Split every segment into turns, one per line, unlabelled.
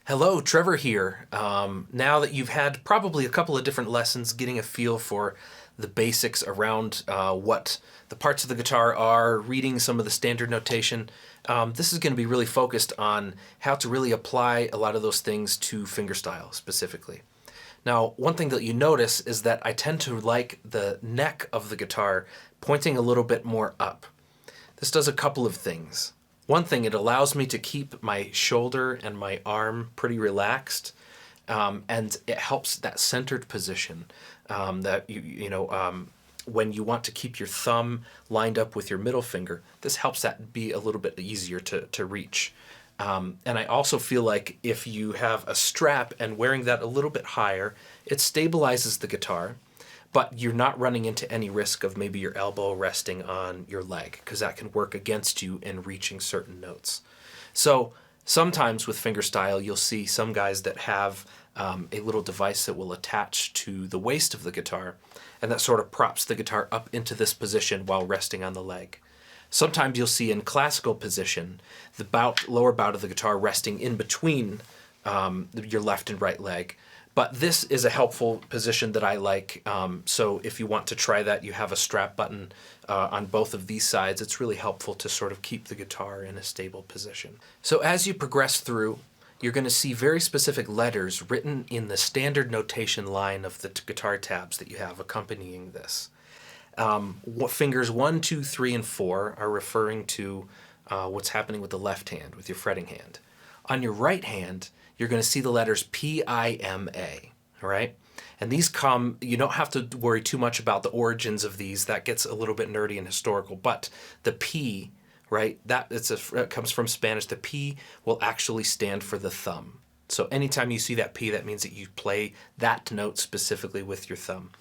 Hello, Trevor here. Now that you've had probably a couple of different lessons getting a feel for the basics around what the parts of the guitar are, reading some of the standard notation, this is going to be really focused on how to really apply a lot of those things to fingerstyle specifically. Now, one thing that you notice is that I tend to like the neck of the guitar pointing a little bit more up. This does a couple of things. One thing, it allows me to keep my shoulder and my arm pretty relaxed, and it helps that centered position that when you want to keep your thumb lined up with your middle finger, this helps that be a little bit easier to reach. And I also feel like if you have a strap and wearing that a little bit higher, it stabilizes the guitar, but you're not running into any risk of maybe your elbow resting on your leg, because that can work against you in reaching certain notes. So sometimes with fingerstyle, you'll see some guys that have a little device that will attach to the waist of the guitar, and that sort of props the guitar up into this position while resting on the leg. Sometimes you'll see in classical position the lower bout of the guitar resting in between your left and right leg. But this is a helpful position that I like. So if you want to try that, you have a strap button on both of these sides. It's really helpful to sort of keep the guitar in a stable position. So as you progress through, you're going to see very specific letters written in the standard notation line of the guitar tabs that you have accompanying this. Fingers 1, 2, 3, and 4 are referring to what's happening with the left hand, with your fretting hand. On your right hand, you're going to see the letters P, I, M, A, all right? And these come, you don't have to worry too much about the origins of these. That gets a little bit nerdy and historical, but the P, right, it comes from Spanish. The P will actually stand for the thumb. So anytime you see that P, that means that you play that note specifically with your thumb.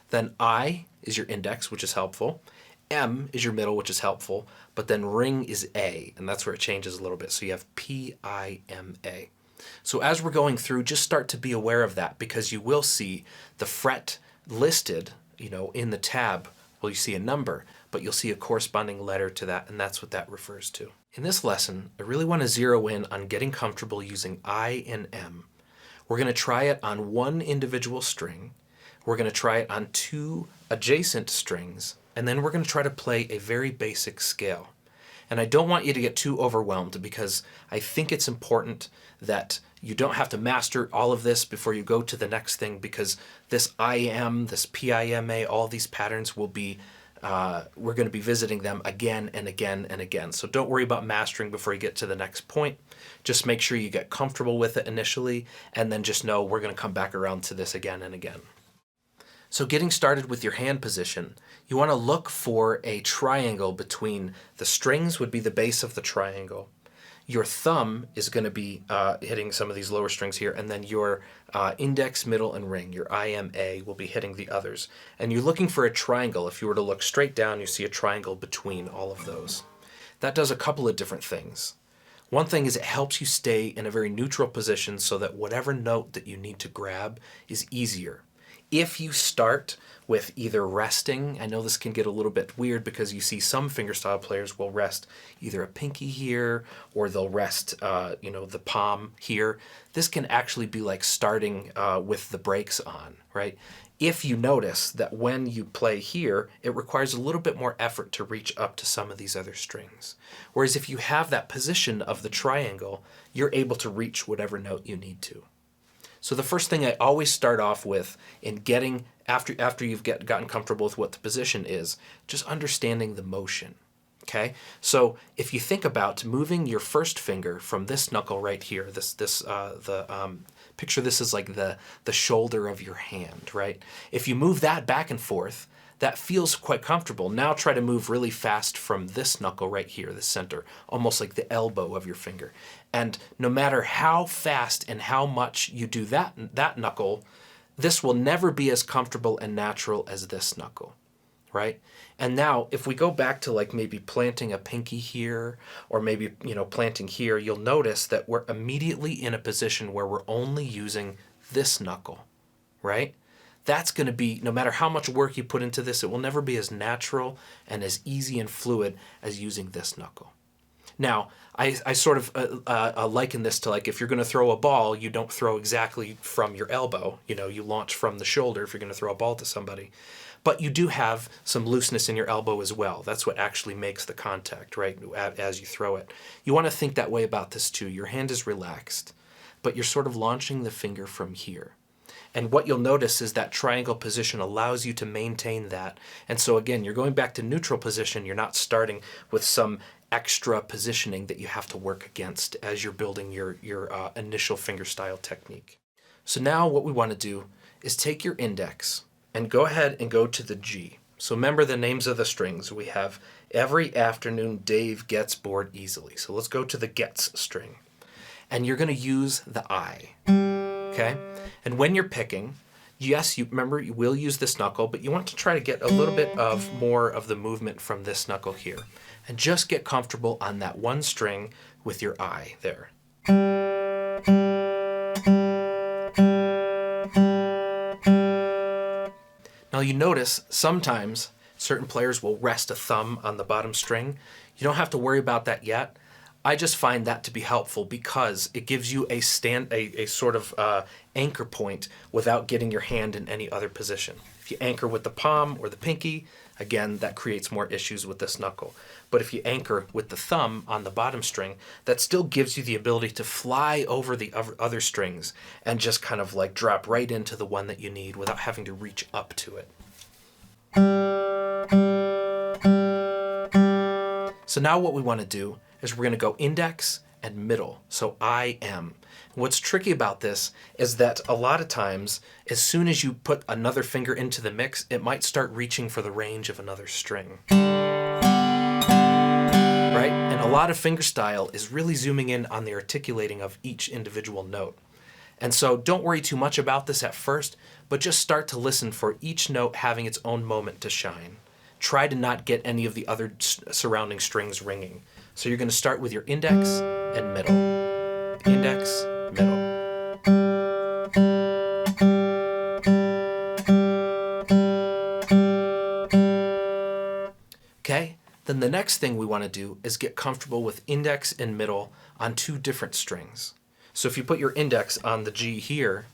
Then I is your index, which is helpful. M is your middle, which is helpful. But then ring is A, and that's where it changes a little bit. So you have P, I, M, A. So as we're going through, just start to be aware of that, because you will see the fret listed, in the tab. Well, you see a number, but you'll see a corresponding letter to that, and that's what that refers to. In this lesson, I really want to zero in on getting comfortable using I and M. We're going to try it on one individual string. We're going to try it on two adjacent strings, and then we're going to try to play a very basic scale. And I don't want you to get too overwhelmed, because I think it's important that you don't have to master all of this before you go to the next thing, because this IM, this PIMA, all these patterns will be, we're going to be visiting them again and again and again. So don't worry about mastering before you get to the next point. Just make sure you get comfortable with it initially, and then just know we're going to come back around to this again and again. So getting started with your hand position, you want to look for a triangle between the strings would be the base of the triangle. Your thumb is going to be hitting some of these lower strings here, and then your index, middle, and ring, your IMA, will be hitting the others. And you're looking for a triangle. If you were to look straight down, you see a triangle between all of those. That does a couple of different things. One thing is it helps you stay in a very neutral position so that whatever note that you need to grab is easier. If you start with either resting, I know this can get a little bit weird because you see some fingerstyle players will rest either a pinky here, or they'll rest, the palm here. This can actually be like starting with the brakes on, right? If you notice that when you play here, it requires a little bit more effort to reach up to some of these other strings. Whereas if you have that position of the triangle, you're able to reach whatever note you need to. So the first thing I always start off with in getting, after you've gotten comfortable with what the position is, just understanding the motion, okay? So if you think about moving your first finger from this knuckle right here, picture this as like the shoulder of your hand, right? If you move that back and forth, that feels quite comfortable. Now try to move really fast from this knuckle right here, the center, almost like the elbow of your finger. And no matter how fast and how much you do that knuckle, this will never be as comfortable and natural as this knuckle, right? And now if we go back to like maybe planting a pinky here, or maybe, planting here, you'll notice that we're immediately in a position where we're only using this knuckle, right? That's going to be, no matter how much work you put into this, it will never be as natural and as easy and fluid as using this knuckle. Now, I sort of liken this to like if you're going to throw a ball, you don't throw exactly from your elbow. You know, you launch from the shoulder if you're going to throw a ball to somebody. But you do have some looseness in your elbow as well. That's what actually makes the contact, right, as you throw it. You want to think that way about this too. Your hand is relaxed, but you're sort of launching the finger from here. And what you'll notice is that triangle position allows you to maintain that. And so again, you're going back to neutral position. You're not starting with some extra positioning that you have to work against as you're building your initial fingerstyle technique. So now what we want to do is take your index and go ahead and go to the G. So remember the names of the strings. We have every afternoon Dave gets bored easily. So let's go to the gets string. And you're going to use the I. Okay? And when you're picking, yes, you will use this knuckle, but you want to try to get a little bit of more of the movement from this knuckle here. And just get comfortable on that one string with your I there. Now you notice sometimes certain players will rest a thumb on the bottom string. You don't have to worry about that yet. I just find that to be helpful because it gives you a sort of anchor point without getting your hand in any other position. If you anchor with the palm or the pinky, again, that creates more issues with this knuckle. But if you anchor with the thumb on the bottom string, that still gives you the ability to fly over the other strings and just kind of like drop right into the one that you need without having to reach up to it. So now what we want to do is we're going to go index and middle, so I am. What's tricky about this is that a lot of times, as soon as you put another finger into the mix, it might start reaching for the range of another string. Right? And a lot of fingerstyle is really zooming in on the articulating of each individual note. And so don't worry too much about this at first, but just start to listen for each note having its own moment to shine. Try to not get any of the other surrounding strings ringing. So you're going to start with your index and middle. Index, middle. Okay, then the next thing we want to do is get comfortable with index and middle on two different strings. So if you put your index on the G here,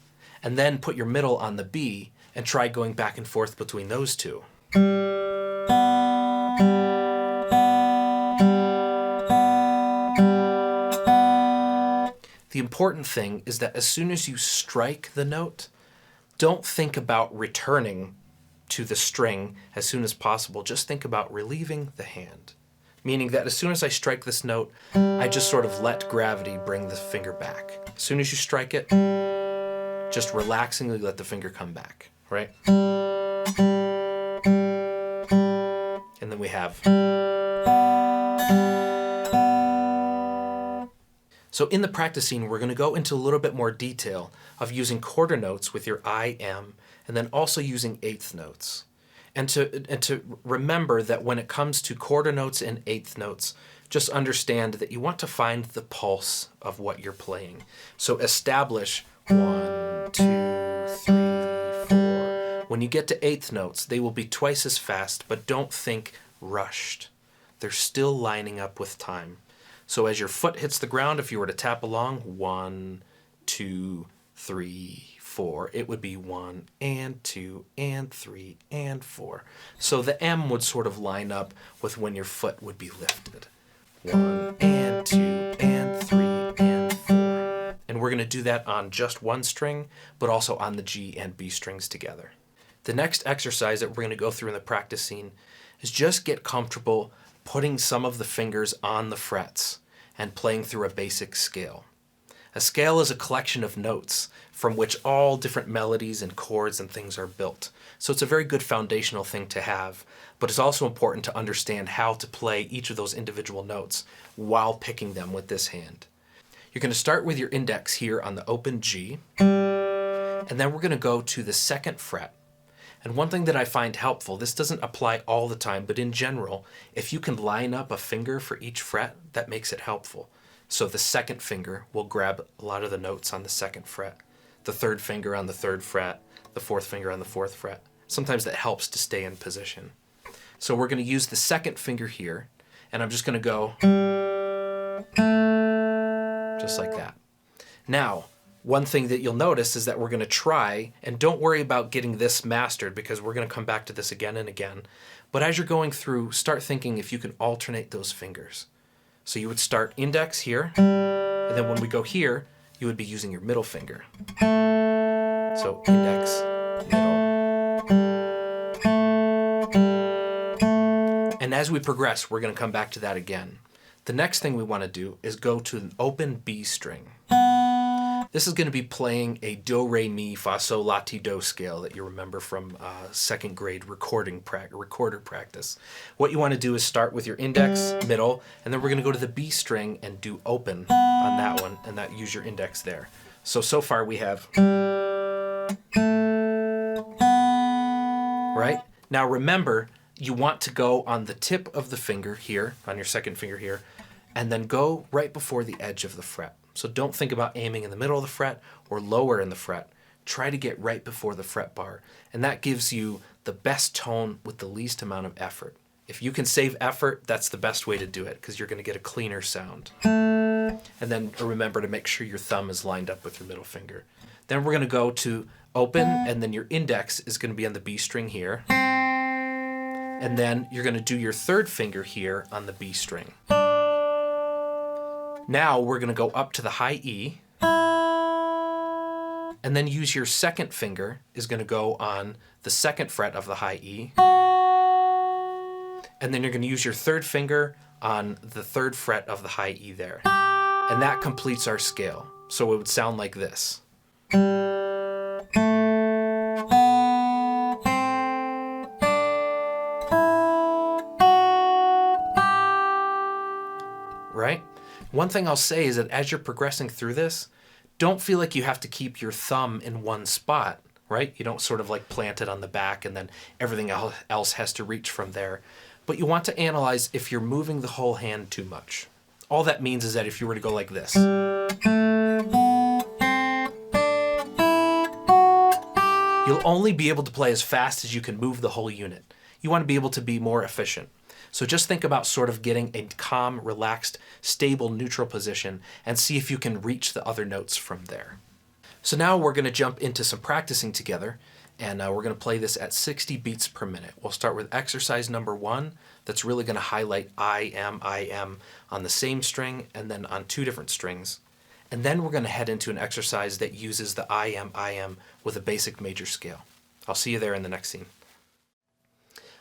and then put your middle on the B, and try going back and forth between those two. The important thing is that as soon as you strike the note, don't think about returning to the string as soon as possible. Just think about relieving the hand. Meaning that as soon as I strike this note, I just sort of let gravity bring the finger back. As soon as you strike it, just relaxingly let the finger come back, right? And then we have. So in the practice scene, we're going to go into a little bit more detail of using quarter notes with your I, M, and then also using eighth notes. And to remember that when it comes to quarter notes and eighth notes, just understand that you want to find the pulse of what you're playing. So establish 1, 2, 3, 4. When you get to eighth notes, they will be twice as fast, but don't think rushed. They're still lining up with time. So as your foot hits the ground, if you were to tap along, 1, 2, 3, 4, it would be 1 and 2 and 3 and 4. So the M would sort of line up with when your foot would be lifted. 1 and 2 and 3 and 4. And we're going to do that on just one string, but also on the G and B strings together. The next exercise that we're going to go through in the practice scene is just get comfortable putting some of the fingers on the frets and playing through a basic scale. A scale is a collection of notes from which all different melodies and chords and things are built. So it's a very good foundational thing to have, but it's also important to understand how to play each of those individual notes while picking them with this hand. You're going to start with your index here on the open G, and then we're going to go to the second fret. And one thing that I find helpful, this doesn't apply all the time, but in general, if you can line up a finger for each fret, that makes it helpful. So the second finger will grab a lot of the notes on the second fret, the third finger on the third fret, the fourth finger on the fourth fret. Sometimes that helps to stay in position. So we're going to use the second finger here, and I'm just going to go just like that. Now, one thing that you'll notice is that we're going to try, and don't worry about getting this mastered because we're going to come back to this again and again. But as you're going through, start thinking if you can alternate those fingers. So you would start index here, and then when we go here, you would be using your middle finger. So index, middle. And as we progress, we're going to come back to that again. The next thing we want to do is go to an open B string. This is going to be playing a do, re, mi, fa, sol, la, ti, do scale that you remember from second grade recorder practice. What you want to do is start with your index, middle, and then we're going to go to the B string and do open on that one, and use your index there. So far we have... Right? Now remember, you want to go on the tip of the finger here, on your second finger here, and then go right before the edge of the fret. So don't think about aiming in the middle of the fret or lower in the fret. Try to get right before the fret bar. And that gives you the best tone with the least amount of effort. If you can save effort, that's the best way to do it because you're going to get a cleaner sound. And then remember to make sure your thumb is lined up with your middle finger. Then we're going to go to open, and then your index is going to be on the B string here. And then you're going to do your third finger here on the B string. Now we're going to go up to the high E, and then use your second finger is going to go on the second fret of the high E, and then you're going to use your third finger on the third fret of the high E there. And that completes our scale. So it would sound like this. Right? One thing I'll say is that as you're progressing through this, don't feel like you have to keep your thumb in one spot, right? You don't sort of like plant it on the back and then everything else has to reach from there. But you want to analyze if you're moving the whole hand too much. All that means is that if you were to go like this, you'll only be able to play as fast as you can move the whole unit. You want to be able to be more efficient. So just think about sort of getting a calm, relaxed, stable, neutral position and see if you can reach the other notes from there. So now we're going to jump into some practicing together, and we're going to play this at 60 beats per minute. We'll start with exercise number 1. That's really going to highlight I am on the same string and then on 2 different strings. And then we're going to head into an exercise that uses the I am with a basic major scale. I'll see you there in the next scene.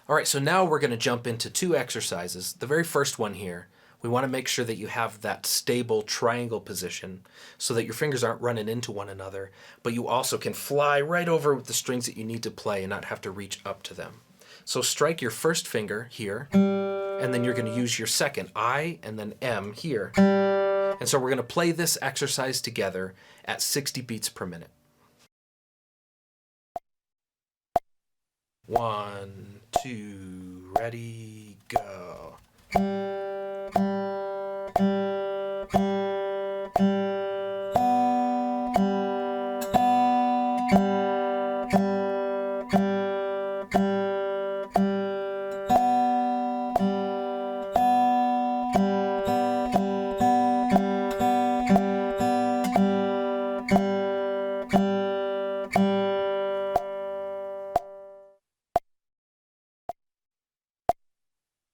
All right, so now we're going to jump into 2 exercises. The very first one here, we want to make sure that you have that stable triangle position so that your fingers aren't running into one another, but you also can fly right over with the strings that you need to play and not have to reach up to them. So strike your first finger here, and then you're going to use your second, I, and then M here. And so we're going to play this exercise together at 60 beats per minute. 1, 2, ready, go.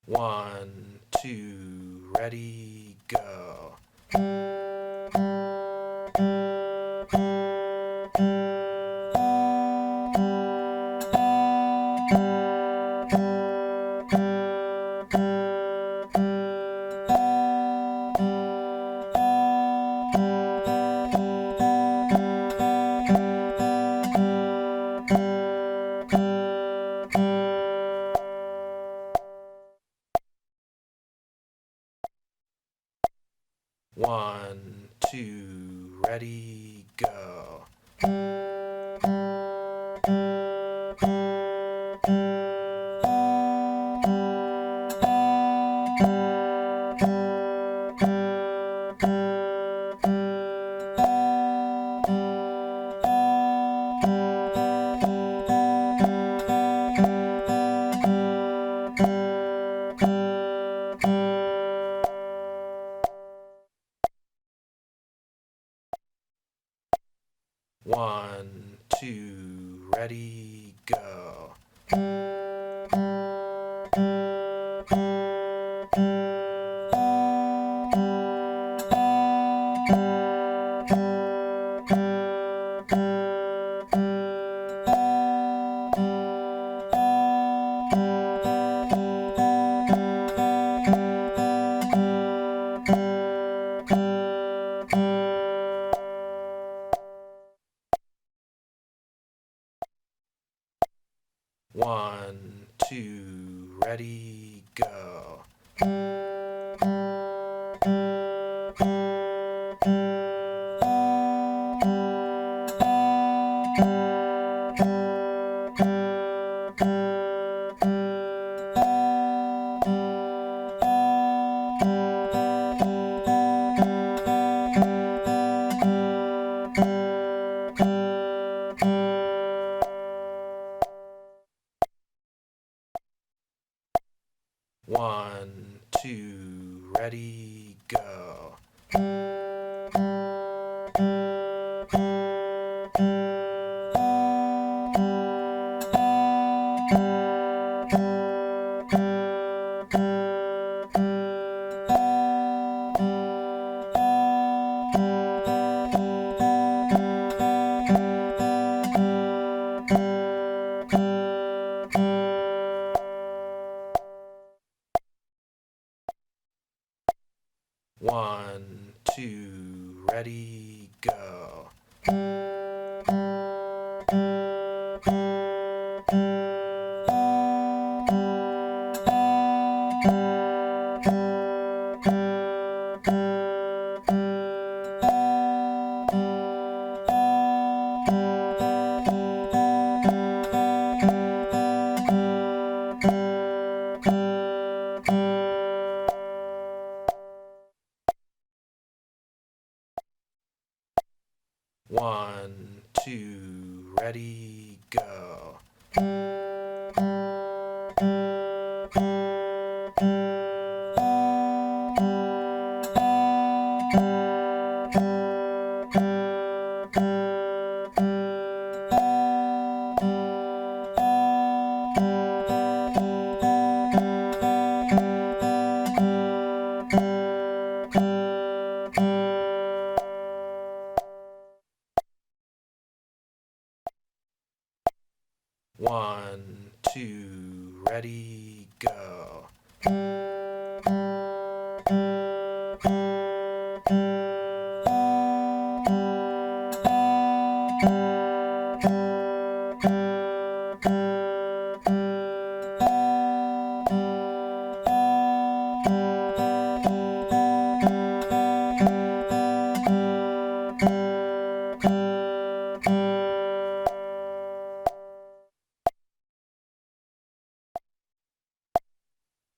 1, 2, ready, go. One, two, ready, go. 1, 2, ready, go. 1, 2, ready, go. 1, 2, ready, go. 1, 2, ready, go. 1, 2, ready, go. 1, 2, ready, go.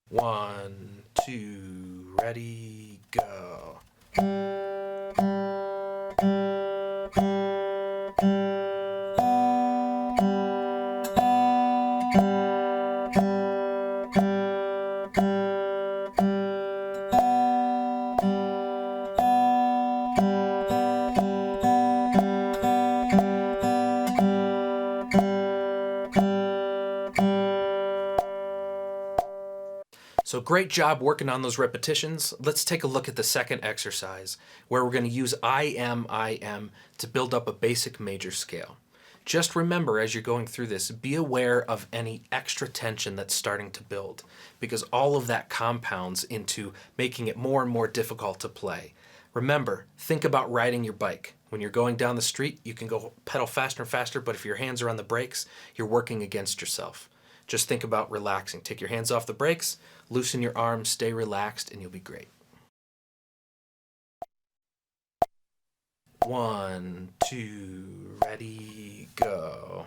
1, 2, ready, go. 'So great job working on those repetitions. Let's take a look at the second exercise, where we're going to use I am to build up a basic major scale. Just remember as you're going through this, be aware of any extra tension that's starting to build, because all of that compounds into making it more and more difficult to play. Remember, think about riding your bike. When you're going down the street, you can go pedal faster and faster, but if your hands are on the brakes, you're working against yourself. Just think about relaxing. Take your hands off the brakes, loosen your arms, stay relaxed, and you'll be great. 1, 2, ready, go.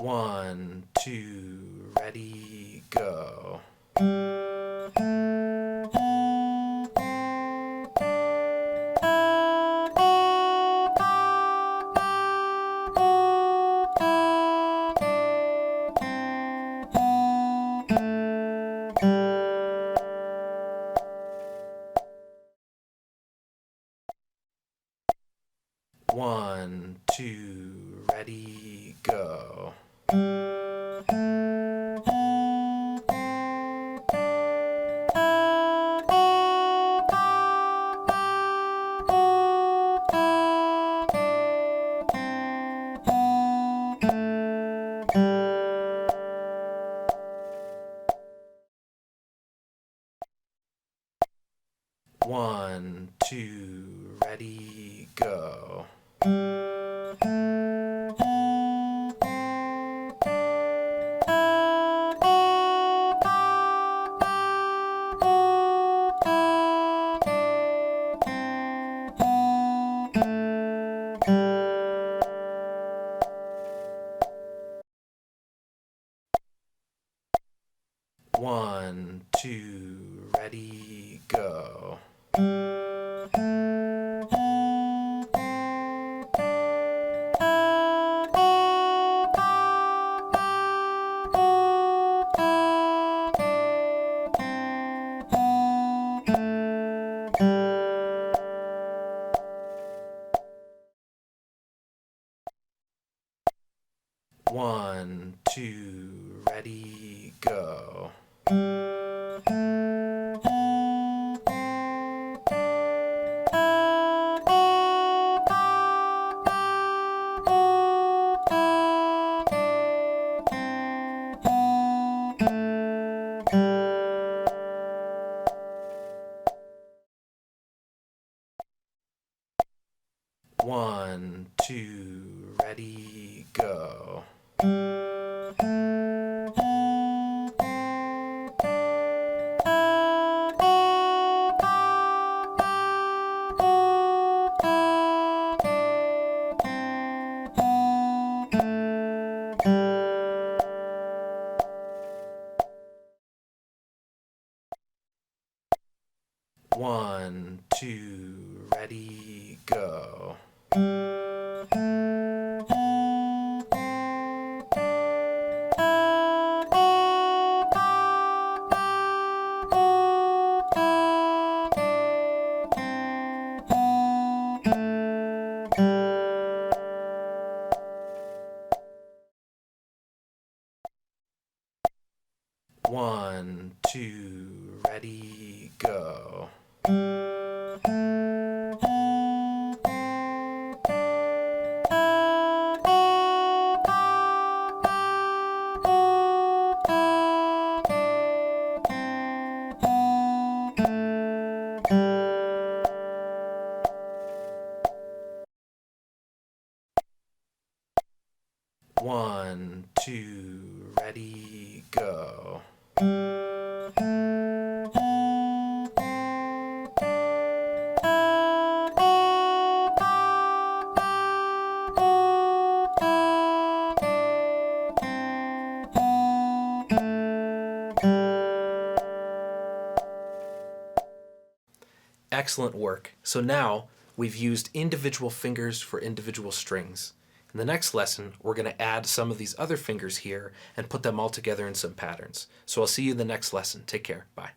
1, 2, ready, go. 1, 2, ready, go. 1, 2, ready, go. 1, 2, ready, go. 1, 2, ready, go. 1, 2, ready, go. 1, 2, ready, go. 1, 2, ready, go. 1, 2, ready, go. 'Excellent work. So now we've used individual fingers for individual strings. In the next lesson, we're going to add some of these other fingers here and put them all together in some patterns. So I'll see you in the next lesson. Take care. Bye.